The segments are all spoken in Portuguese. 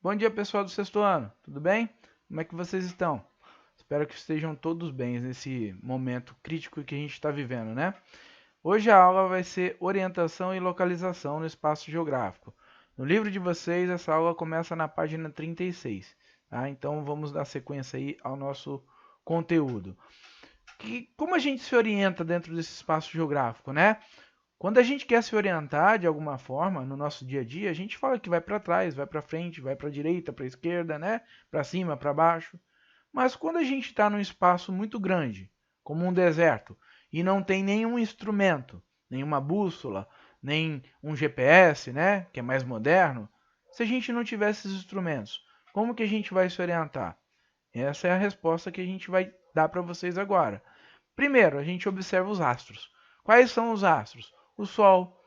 Bom dia, pessoal do sexto ano, tudo bem? Como é que vocês estão? Espero que estejam todos bem nesse momento crítico que a gente está vivendo, né? Hoje a aula vai ser orientação e localização no espaço geográfico. No livro de vocês, essa aula começa na página 36, tá? Então vamos dar sequência aí ao nosso conteúdo. Como a gente se orienta dentro desse espaço geográfico, né? Quando a gente quer se orientar de alguma forma no nosso dia a dia, a gente fala que vai para trás, vai para frente, vai para a direita, para a esquerda, né? Para cima, para baixo. Mas quando a gente está num espaço muito grande, como um deserto, e não tem nenhum instrumento, nenhuma bússola, nem um GPS, né? Que é mais moderno, se a gente não tiver esses instrumentos, como que a gente vai se orientar? Essa é a resposta que a gente vai dar para vocês agora. Primeiro, a gente observa os astros. Quais são os astros? O Sol,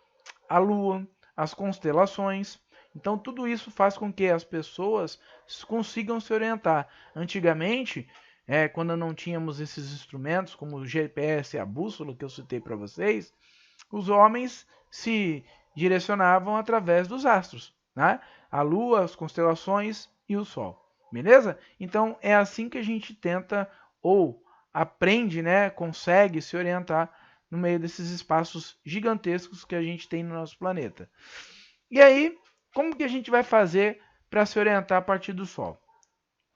a Lua, as constelações. Então, tudo isso faz com que as pessoas consigam se orientar. Antigamente, quando não tínhamos esses instrumentos, como o GPS e a bússola que eu citei para vocês, os homens se direcionavam através dos astros, né? A Lua, as constelações e o Sol. Beleza? Então, é assim que a gente tenta ou aprende, né, consegue se orientar no meio desses espaços gigantescos que a gente tem no nosso planeta. E aí, como que a gente vai fazer para se orientar a partir do Sol?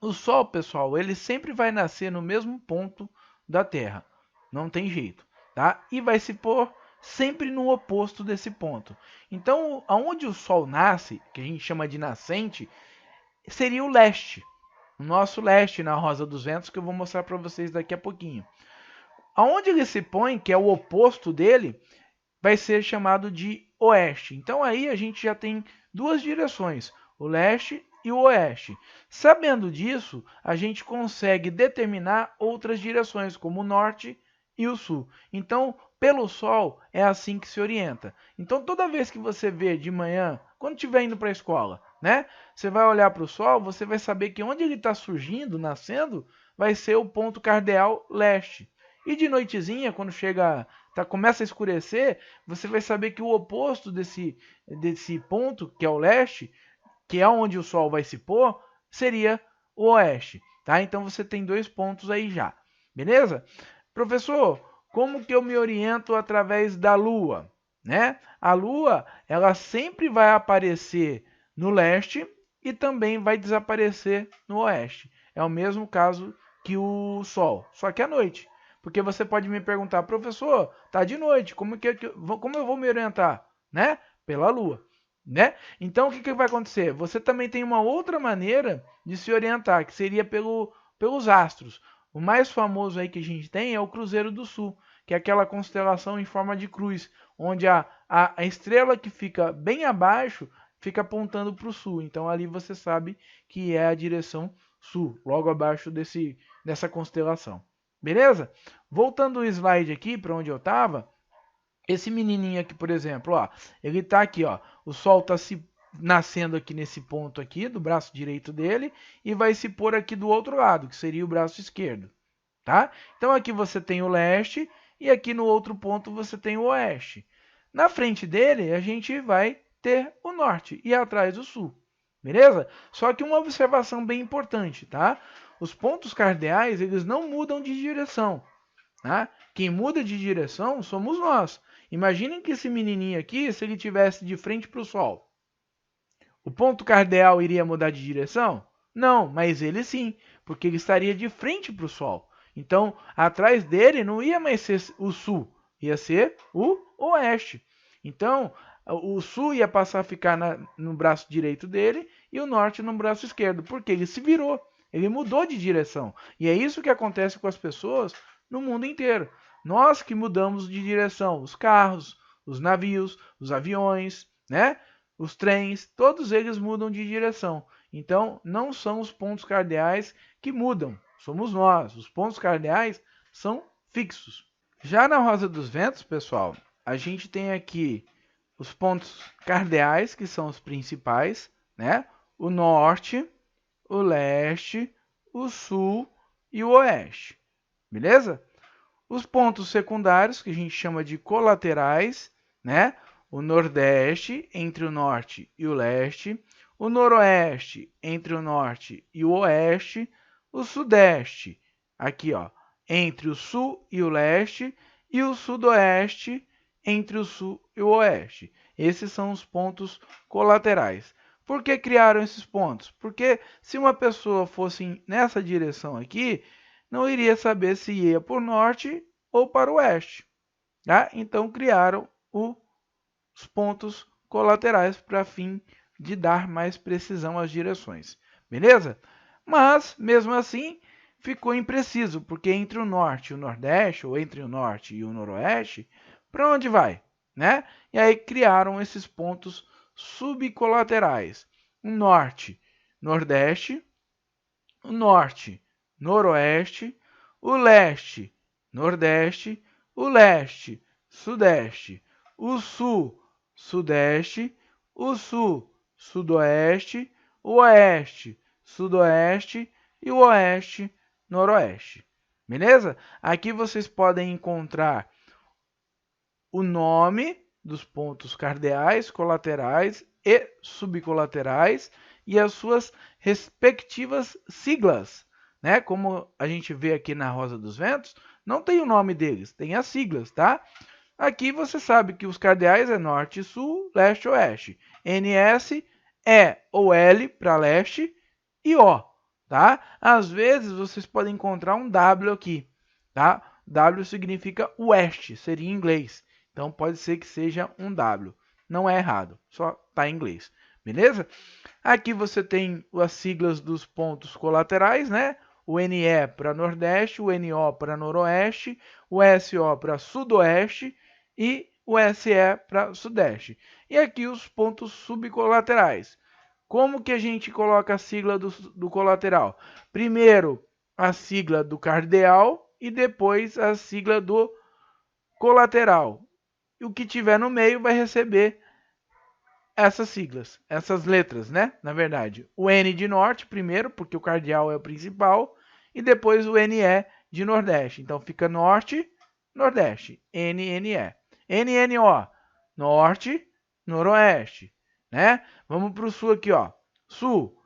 O Sol, pessoal, ele sempre vai nascer no mesmo ponto da Terra. Não tem jeito, tá? E vai se pôr sempre no oposto desse ponto. Então, aonde o Sol nasce, que a gente chama de nascente, seria o leste. O nosso leste na Rosa dos Ventos, que eu vou mostrar para vocês daqui a pouquinho. Aonde ele se põe, que é o oposto dele, vai ser chamado de oeste. Então aí a gente já tem duas direções, o leste e o oeste. Sabendo disso, a gente consegue determinar outras direções, como o norte e o sul. Então, pelo sol, é assim que se orienta. Então, toda vez que você vê de manhã, quando estiver indo para a escola, né? Você vai olhar para o sol, você vai saber que onde ele está surgindo, nascendo, vai ser o ponto cardeal leste. E de noitezinha, quando começa a escurecer, você vai saber que o oposto desse ponto, que é o leste, que é onde o sol vai se pôr, seria o oeste. Tá? Então você tem dois pontos aí já. Beleza? Professor, como que eu me oriento através da Lua? Né? A Lua, ela sempre vai aparecer no leste e também vai desaparecer no oeste. É o mesmo caso que o Sol, só que à noite. Porque você pode me perguntar, professor, tá de noite, como eu vou me orientar? Né? Pela Lua. Né? Então, o que vai acontecer? Você também tem uma outra maneira de se orientar, que seria pelos astros. O mais famoso aí que a gente tem é o Cruzeiro do Sul, que é aquela constelação em forma de cruz, onde a estrela que fica bem abaixo fica apontando para o sul. Então ali você sabe que é a direção sul, logo abaixo dessa constelação. Beleza? Voltando o slide aqui para onde eu estava, esse menininho aqui, por exemplo, ó, ele está aqui, ó, o sol está se nascendo aqui nesse ponto aqui do braço direito dele e vai se pôr aqui do outro lado, que seria o braço esquerdo, tá? Então aqui você tem o leste e aqui no outro ponto você tem o oeste. Na frente dele a gente vai ter o norte e atrás o sul, beleza? Só que uma observação bem importante, tá? Os pontos cardeais eles não mudam de direção, tá? Quem muda de direção somos nós. Imaginem que esse menininho aqui, se ele tivesse de frente para o Sol, o ponto cardeal iria mudar de direção? Não, mas ele sim, porque ele estaria de frente para o Sol. Então, atrás dele não ia mais ser o sul, ia ser o oeste. Então, o sul ia passar a ficar no braço direito dele e o norte no braço esquerdo, porque ele se virou, ele mudou de direção. E é isso que acontece com as pessoas no mundo inteiro. Nós que mudamos de direção, os carros, os navios, os aviões, né? Os trens, todos eles mudam de direção. Então, não são os pontos cardeais que mudam, somos nós. Os pontos cardeais são fixos. Já na Rosa dos Ventos, pessoal, a gente tem aqui os pontos cardeais, que são os principais, né? O norte, o leste, o sul e o oeste. Beleza? Os pontos secundários, que a gente chama de colaterais, né? O nordeste, entre o norte e o leste, o noroeste entre o norte e o oeste, o sudeste, aqui ó, entre o sul e o leste, e o sudoeste entre o sul e o oeste. Esses são os pontos colaterais. Por que criaram esses pontos? Porque se uma pessoa fosse nessa direção aqui, não iria saber se ia para o norte ou para o oeste. Tá? Então criaram os pontos colaterais para fim de dar mais precisão às direções. Beleza? Mas, mesmo assim, ficou impreciso, porque entre o norte e o nordeste, ou entre o norte e o noroeste, para onde vai? Né? E aí criaram esses pontos subcolaterais. O norte, nordeste, o norte, noroeste, o leste, nordeste, o leste, sudeste, o sul, sudeste, o sul, sudoeste, o oeste, sudoeste e o oeste, noroeste. Beleza? Aqui vocês podem encontrar o nome dos pontos cardeais, colaterais e subcolaterais e as suas respectivas siglas, né? Como a gente vê aqui na Rosa dos Ventos, não tem o nome deles, tem as siglas, tá? Aqui você sabe que os cardeais é norte, sul, leste, oeste. NS, E ou L para leste e O, tá? Às vezes vocês podem encontrar um W aqui, tá? W significa oeste, seria em inglês. Então pode ser que seja um W. Não é errado, só está em inglês. Beleza? Aqui você tem as siglas dos pontos colaterais, né? O NE para Nordeste, o NO para Noroeste, o SO para Sudoeste e o SE para Sudeste. E aqui os pontos subcolaterais. Como que a gente coloca a sigla do colateral? Primeiro a sigla do cardeal e depois a sigla do colateral. E o que tiver no meio vai receber essas siglas, essas letras, né? Na verdade, o N de norte primeiro, porque o cardeal é o principal, e depois o NE de nordeste. Então fica norte, nordeste, NNE. NNO, norte, noroeste, né? Vamos para o sul aqui, ó. Sul,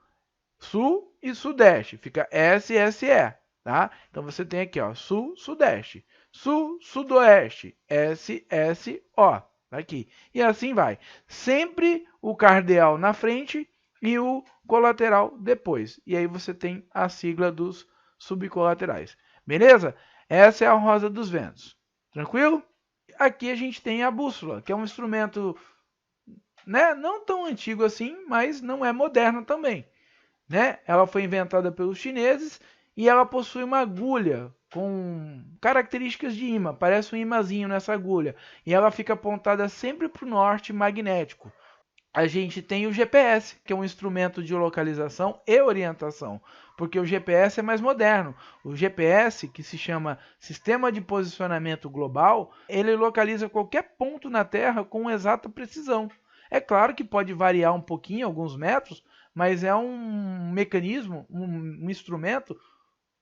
sul e sudeste, fica SSE, tá? Então você tem aqui, ó, sul, sudeste, sul, sudoeste, SSO, tá aqui. E assim vai. Sempre o cardeal na frente e o colateral depois. E aí você tem a sigla dos subcolaterais. Beleza? Essa é a Rosa dos Ventos. Tranquilo? Aqui a gente tem a bússola, que é um instrumento, né, não tão antigo assim, mas não é moderno também. Né? Ela foi inventada pelos chineses e ela possui uma agulha com características de imã, parece um imãzinho nessa agulha, e ela fica apontada sempre para o norte magnético. A gente tem o GPS, que é um instrumento de localização e orientação, porque o GPS é mais moderno. O GPS, que se chama Sistema de Posicionamento Global, ele localiza qualquer ponto na Terra com exata precisão. É claro que pode variar um pouquinho, alguns metros, mas é um mecanismo, um instrumento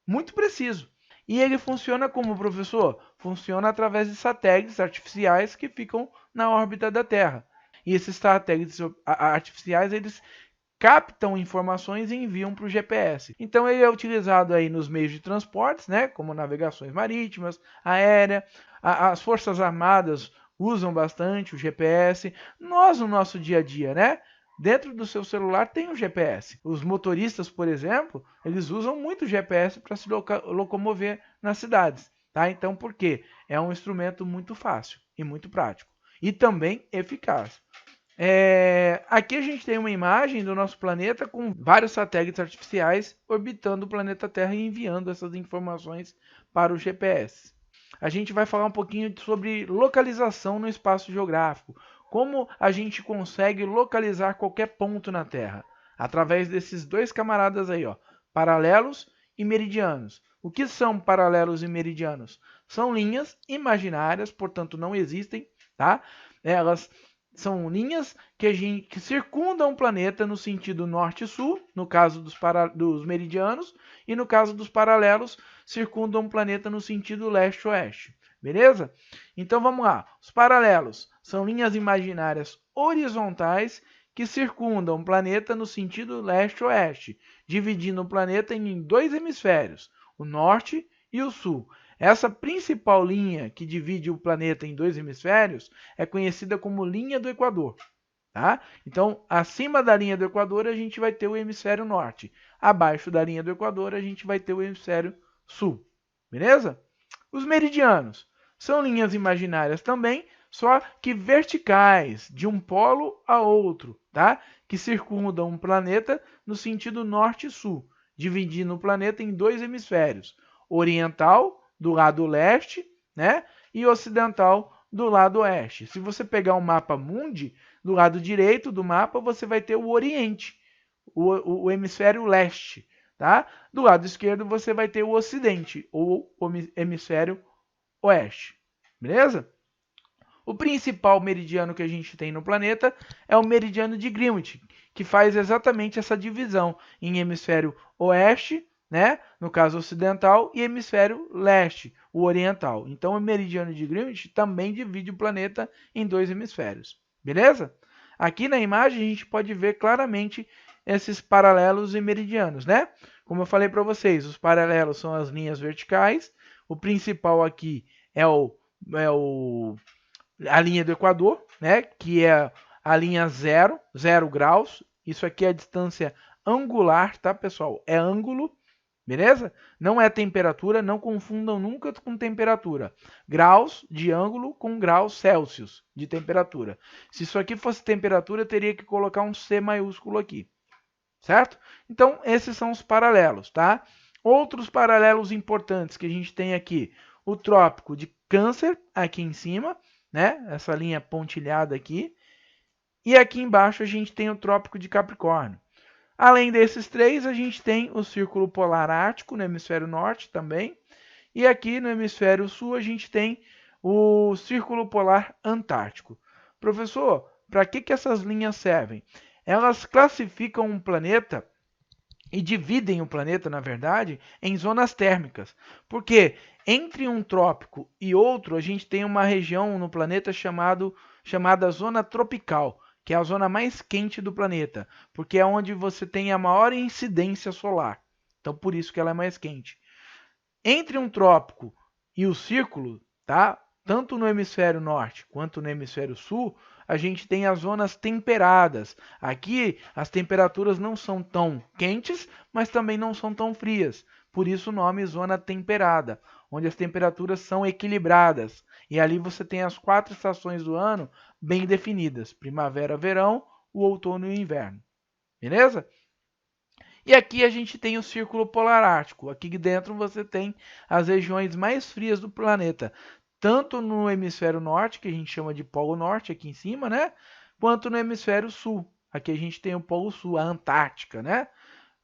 muito preciso. E ele funciona como, professor? Funciona através de satélites artificiais que ficam na órbita da Terra. E esses satélites artificiais, eles captam informações e enviam para o GPS. Então ele é utilizado aí nos meios de transportes, né, como navegações marítimas, aérea, as Forças Armadas usam bastante o GPS. Nós, no nosso dia a dia, né, dentro do seu celular tem o GPS. Os motoristas, por exemplo, eles usam muito o GPS para se locomover nas cidades. Tá? Então, por quê? É um instrumento muito fácil e muito prático. E também eficaz. Aqui a gente tem uma imagem do nosso planeta com vários satélites artificiais orbitando o planeta Terra e enviando essas informações para o GPS. A gente vai falar um pouquinho sobre localização no espaço geográfico. Como a gente consegue localizar qualquer ponto na Terra? Através desses dois camaradas aí, ó, paralelos e meridianos. O que são paralelos e meridianos? São linhas imaginárias, portanto não existem, tá? Elas são linhas que circundam o planeta no sentido norte-sul, no caso dos meridianos, e no caso dos paralelos, circundam o planeta no sentido leste-oeste. Beleza? Então vamos lá. Os paralelos são linhas imaginárias horizontais que circundam o planeta no sentido leste-oeste, dividindo o planeta em dois hemisférios, o norte e o sul. Essa principal linha que divide o planeta em dois hemisférios é conhecida como linha do Equador. Tá? Então, acima da linha do Equador, a gente vai ter o hemisfério norte. Abaixo da linha do Equador, a gente vai ter o hemisfério sul. Beleza? Os meridianos são linhas imaginárias também, só que verticais, de um polo a outro, tá? Que circundam um planeta no sentido norte e sul, dividindo o planeta em dois hemisférios, oriental, do lado leste, né? E ocidental, do lado oeste. Se você pegar o mapa mundi, do lado direito do mapa você vai ter o Oriente, o hemisfério leste. Tá? Do lado esquerdo você vai ter o Ocidente, ou o hemisfério oeste. Beleza? O principal meridiano que a gente tem no planeta é o meridiano de Greenwich, que faz exatamente essa divisão em hemisfério oeste, né, no caso ocidental, e hemisfério leste, o oriental. Então, o meridiano de Greenwich também divide o planeta em dois hemisférios. Beleza? Aqui na imagem a gente pode ver claramente esses paralelos e meridianos, né? Como eu falei para vocês, os paralelos são as linhas verticais. O principal aqui é a linha do Equador, né? Que é a linha 0 graus. Isso aqui é a distância angular, tá, pessoal? É ângulo, beleza? Não é temperatura, não confundam nunca com temperatura. Graus de ângulo com graus Celsius de temperatura. Se isso aqui fosse temperatura, eu teria que colocar um C maiúsculo aqui, certo? Então, esses são os paralelos, tá? Outros paralelos importantes que a gente tem aqui, o trópico de Câncer, aqui em cima, né? Essa linha pontilhada aqui. E aqui embaixo a gente tem o trópico de Capricórnio. Além desses três, a gente tem o Círculo Polar Ártico no hemisfério norte também. E aqui no hemisfério sul a gente tem o Círculo Polar Antártico. Professor, para que essas linhas servem? Elas classificam um planeta e dividem o planeta, na verdade, em zonas térmicas. Porque entre um trópico e outro, a gente tem uma região no planeta chamada zona tropical, que é a zona mais quente do planeta, porque é onde você tem a maior incidência solar. Então, por isso que ela é mais quente. Entre um trópico e o círculo, tá? Tanto no hemisfério norte quanto no hemisfério sul, a gente tem as zonas temperadas. Aqui as temperaturas não são tão quentes, mas também não são tão frias. Por isso o nome zona temperada, onde as temperaturas são equilibradas. E ali você tem as 4 estações do ano bem definidas: primavera, verão, o outono e o inverno. Beleza? E aqui a gente tem o Círculo Polar Ártico. Aqui dentro você tem as regiões mais frias do planeta, tanto no hemisfério norte, que a gente chama de Polo Norte, aqui em cima, né? Quanto no hemisfério sul. Aqui a gente tem o Polo Sul, a Antártica, né?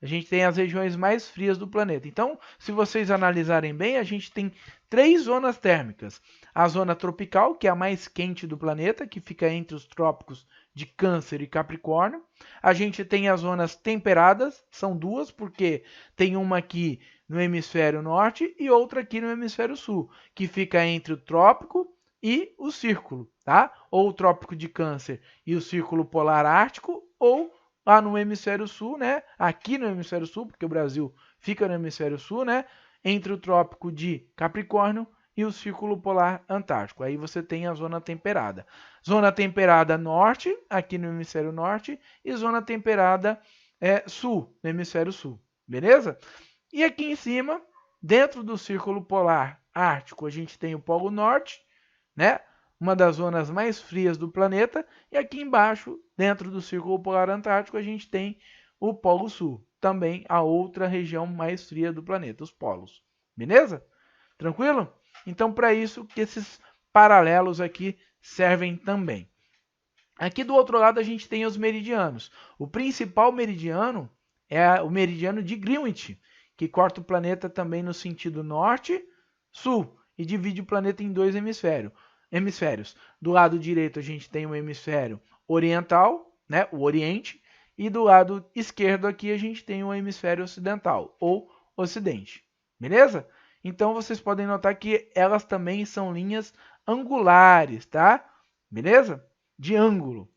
A gente tem as regiões mais frias do planeta. Então, se vocês analisarem bem, a gente tem 3 zonas térmicas. A zona tropical, que é a mais quente do planeta, que fica entre os trópicos de Câncer e Capricórnio. A gente tem as zonas temperadas, são 2, porque tem uma aqui no hemisfério norte e outra aqui no hemisfério sul, que fica entre o trópico e o círculo, tá? Ou o trópico de Câncer e o círculo polar ártico, ou lá no hemisfério sul, né? Aqui no hemisfério sul, porque o Brasil fica no hemisfério sul, né? Entre o trópico de Capricórnio e o círculo polar antártico. Aí você tem a zona temperada. Zona temperada norte, aqui no hemisfério norte, e zona temperada sul, no hemisfério sul. Beleza? E aqui em cima, dentro do círculo polar ártico, a gente tem o polo norte, né? Uma das zonas mais frias do planeta, e aqui embaixo, dentro do Círculo Polar Antártico, a gente tem o Polo Sul, também a outra região mais fria do planeta, os polos. Beleza? Tranquilo? Então, para isso que esses paralelos aqui servem também. Aqui do outro lado a gente tem os meridianos. O principal meridiano é o meridiano de Greenwich, que corta o planeta também no sentido norte-sul e divide o planeta em dois hemisférios. Do lado direito a gente tem o hemisfério oriental, né, o Oriente, e do lado esquerdo aqui a gente tem o hemisfério ocidental, ou Ocidente. Beleza? Então vocês podem notar que elas também são linhas angulares, tá? Beleza? De ângulo.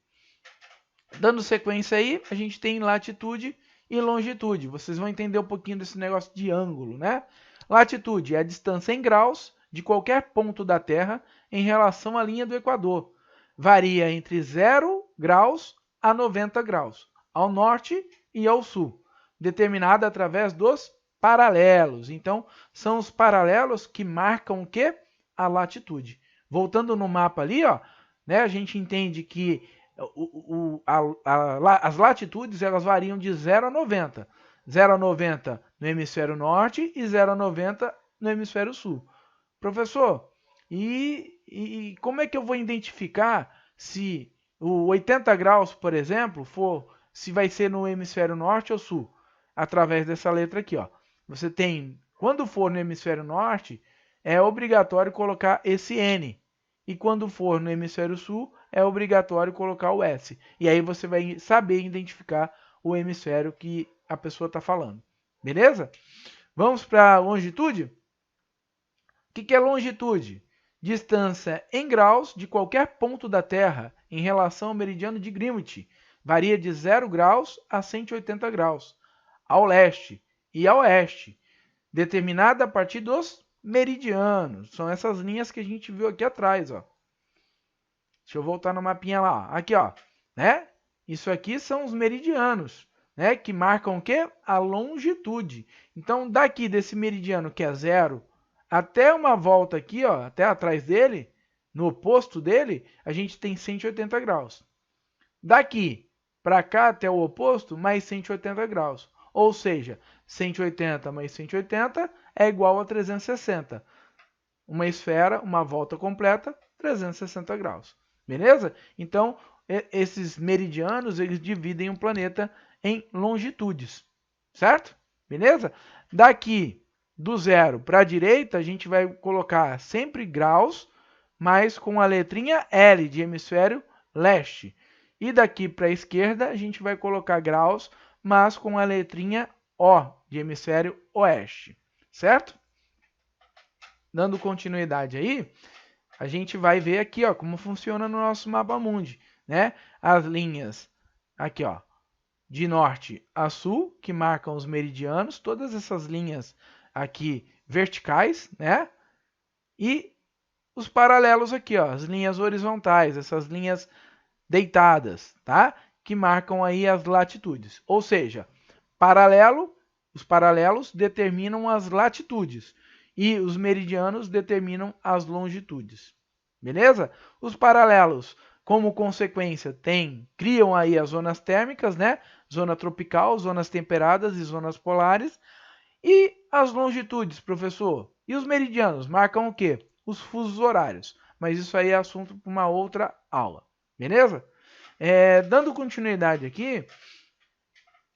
Dando sequência aí, a gente tem latitude e longitude. Vocês vão entender um pouquinho desse negócio de ângulo, né? Latitude é a distância em graus de qualquer ponto da Terra em relação à linha do Equador. Varia entre 0 graus a 90 graus, ao norte e ao sul, determinada através dos paralelos. Então, são os paralelos que marcam o quê? A latitude. Voltando no mapa ali, ó, né, a gente entende que as latitudes elas variam de 0 a 90. 0 a 90 no hemisfério norte e 0 a 90 no hemisfério sul. Professor, e como é que eu vou identificar se o 80 graus, por exemplo, se vai ser no hemisfério norte ou sul? Através dessa letra aqui, ó. Você tem, quando for no hemisfério norte, é obrigatório colocar esse N. E quando for no hemisfério sul, é obrigatório colocar o S. E aí você vai saber identificar o hemisfério que a pessoa está falando. Beleza? Vamos para a longitude? O que é longitude? Distância em graus de qualquer ponto da Terra em relação ao meridiano de Greenwich. Varia de 0 graus a 180 graus, ao leste e ao oeste, determinada a partir dos meridianos. São essas linhas que a gente viu aqui atrás, ó. Deixa eu voltar no mapinha lá. Aqui, ó, né? Isso aqui são os meridianos, né? Que marcam o quê? A longitude. Então, daqui desse meridiano que é 0 até uma volta aqui, ó, até atrás dele, no oposto dele, a gente tem 180 graus. Daqui para cá até o oposto, mais 180 graus. Ou seja, 180 mais 180 é igual a 360. Uma esfera, uma volta completa, 360 graus. Beleza? Então, esses meridianos, eles dividem o planeta em longitudes. Certo? Beleza? Daqui do zero para a direita, a gente vai colocar sempre graus, mas com a letrinha L de hemisfério leste. E daqui para a esquerda, a gente vai colocar graus, mas com a letrinha O de hemisfério oeste. Certo? Dando continuidade aí, a gente vai ver aqui, ó, como funciona no nosso mapa mundi, né? As linhas aqui, ó, de norte a sul, que marcam os meridianos, todas essas linhas aqui verticais, né? E os paralelos aqui, ó, as linhas horizontais, essas linhas deitadas, tá? Que marcam aí as latitudes. Ou seja, os paralelos determinam as latitudes e os meridianos determinam as longitudes. Beleza? Os paralelos, como consequência, criam aí as zonas térmicas, né? Zona tropical, zonas temperadas e zonas polares. E as longitudes, professor? E os meridianos marcam o quê? Os fusos horários. Mas isso aí é assunto para uma outra aula. Beleza? Dando continuidade aqui,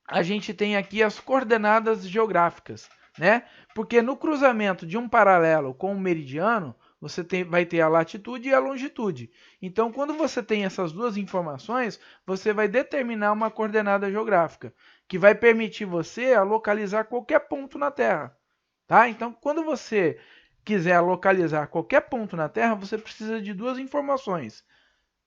a gente tem aqui as coordenadas geográficas, né? Porque no cruzamento de um paralelo com um meridiano, você vai ter a latitude e a longitude. Então, quando você tem essas duas informações, você vai determinar uma coordenada geográfica, que vai permitir você a localizar qualquer ponto na Terra. Tá? Então, quando você quiser localizar qualquer ponto na Terra, você precisa de duas informações,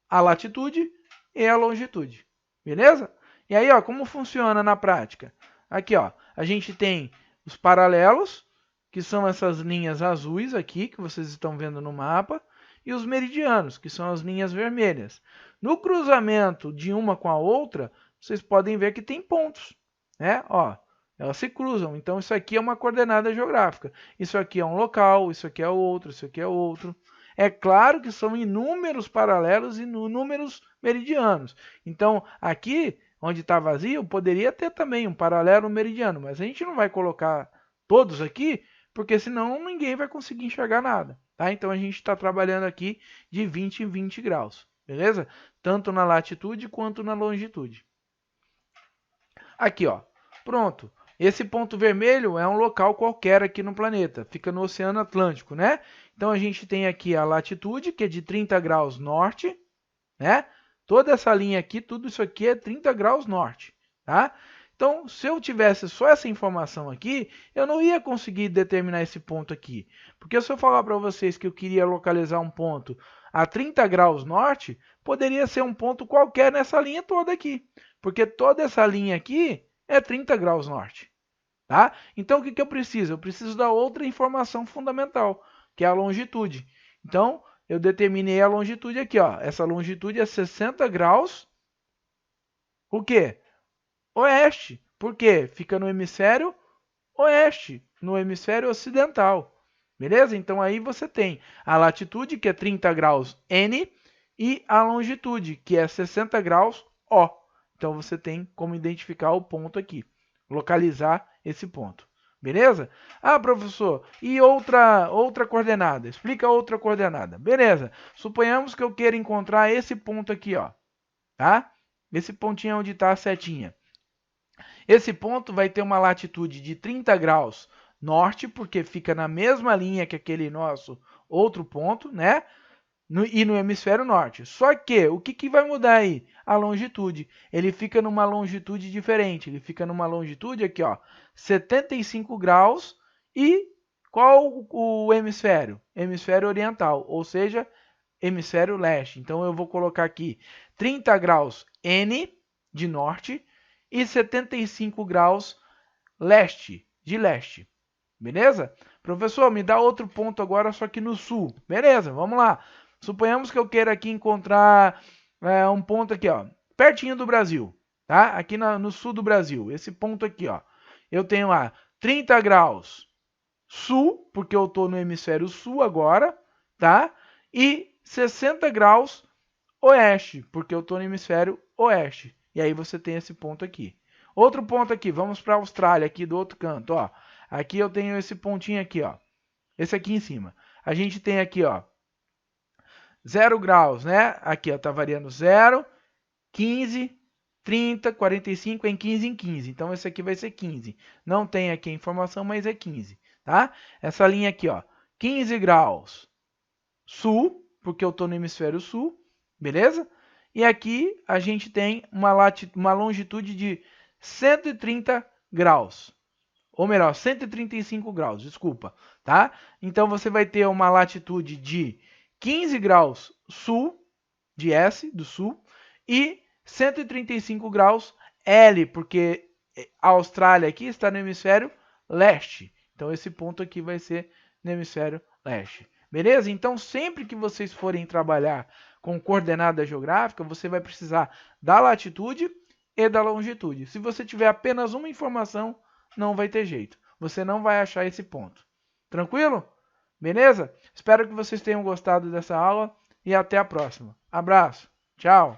a latitude e a longitude. Beleza? E aí, ó, como funciona na prática? Aqui, ó, a gente tem os paralelos, que são essas linhas azuis aqui, que vocês estão vendo no mapa, e os meridianos, que são as linhas vermelhas. No cruzamento de uma com a outra, vocês podem ver que tem pontos, né? Ó, elas se cruzam. Então, isso aqui é uma coordenada geográfica. Isso aqui é um local, isso aqui é outro, isso aqui é outro. É claro que são inúmeros paralelos e inúmeros meridianos. Então, aqui, onde está vazio, poderia ter também um paralelo meridiano, mas a gente não vai colocar todos aqui, porque senão ninguém vai conseguir enxergar nada. Tá? Então, a gente está trabalhando aqui de 20 em 20 graus, beleza? Tanto na latitude quanto na longitude. Aqui, ó, pronto. Esse ponto vermelho é um local qualquer aqui no planeta, fica no Oceano Atlântico, né? Então, a gente tem aqui a latitude, que é de 30 graus norte, né? Toda essa linha aqui, tudo isso aqui é 30 graus norte, tá? Então, se eu tivesse só essa informação aqui, eu não ia conseguir determinar esse ponto aqui. Porque se eu falar para vocês que eu queria localizar um ponto a 30 graus norte, poderia ser um ponto qualquer nessa linha toda aqui. Porque toda essa linha aqui é 30 graus norte. Tá? Então, o que eu preciso? Eu preciso da outra informação fundamental, que é a longitude. Então, eu determinei a longitude aqui. Ó. Essa longitude é 60 graus. O quê? Oeste. Por quê? Fica no hemisfério oeste, no hemisfério ocidental. Beleza? Então aí você tem a latitude, que é 30 graus N, e a longitude, que é 60 graus O. Então você tem como identificar o ponto aqui, localizar esse ponto. Beleza? Ah, professor, e outra coordenada? Explica outra coordenada. Beleza. Suponhamos que eu queira encontrar esse ponto aqui, ó. Tá? Esse pontinho onde está a setinha. Esse ponto vai ter uma latitude de 30 graus norte, porque fica na mesma linha que aquele nosso outro ponto, né? E no hemisfério norte. Só que, o que vai mudar aí? A longitude. Ele fica numa longitude diferente. Ele fica numa longitude aqui, ó, 75 graus. E qual o hemisfério? Hemisfério oriental, ou seja, hemisfério leste. Então, eu vou colocar aqui 30 graus N de norte e 75 graus leste, de leste. Beleza? Professor, me dá outro ponto agora, só que no sul. Beleza, vamos lá. Suponhamos que eu queira aqui encontrar um ponto aqui, ó, pertinho do Brasil, tá? Aqui no sul do Brasil, esse ponto aqui, ó. Eu tenho lá 30 graus sul, porque eu estou no hemisfério sul agora, tá? E 60 graus oeste, porque eu estou no hemisfério oeste. E aí você tem esse ponto aqui. Outro ponto aqui, vamos para a Austrália, aqui do outro canto, ó. Aqui eu tenho esse pontinho aqui, ó. Esse aqui em cima. A gente tem aqui, ó, 0 graus, né? Aqui, ó, tá variando 0, 15, 30, 45, em 15 em 15. Então, esse aqui vai ser 15. Não tem aqui a informação, mas é 15, tá? Essa linha aqui, ó, 15 graus sul, porque eu tô no hemisfério sul, beleza? E aqui a gente tem uma longitude de 130 graus. Ou melhor, 135 graus, desculpa, tá? Então, você vai ter uma latitude de 15 graus sul, de S, do sul, e 135 graus L, porque a Austrália aqui está no hemisfério leste. Então, esse ponto aqui vai ser no hemisfério leste. Beleza? Então, sempre que vocês forem trabalhar com coordenada geográfica, você vai precisar da latitude e da longitude. Se você tiver apenas uma informação, não vai ter jeito. Você não vai achar esse ponto. Tranquilo? Beleza? Espero que vocês tenham gostado dessa aula e até a próxima. Abraço. Tchau.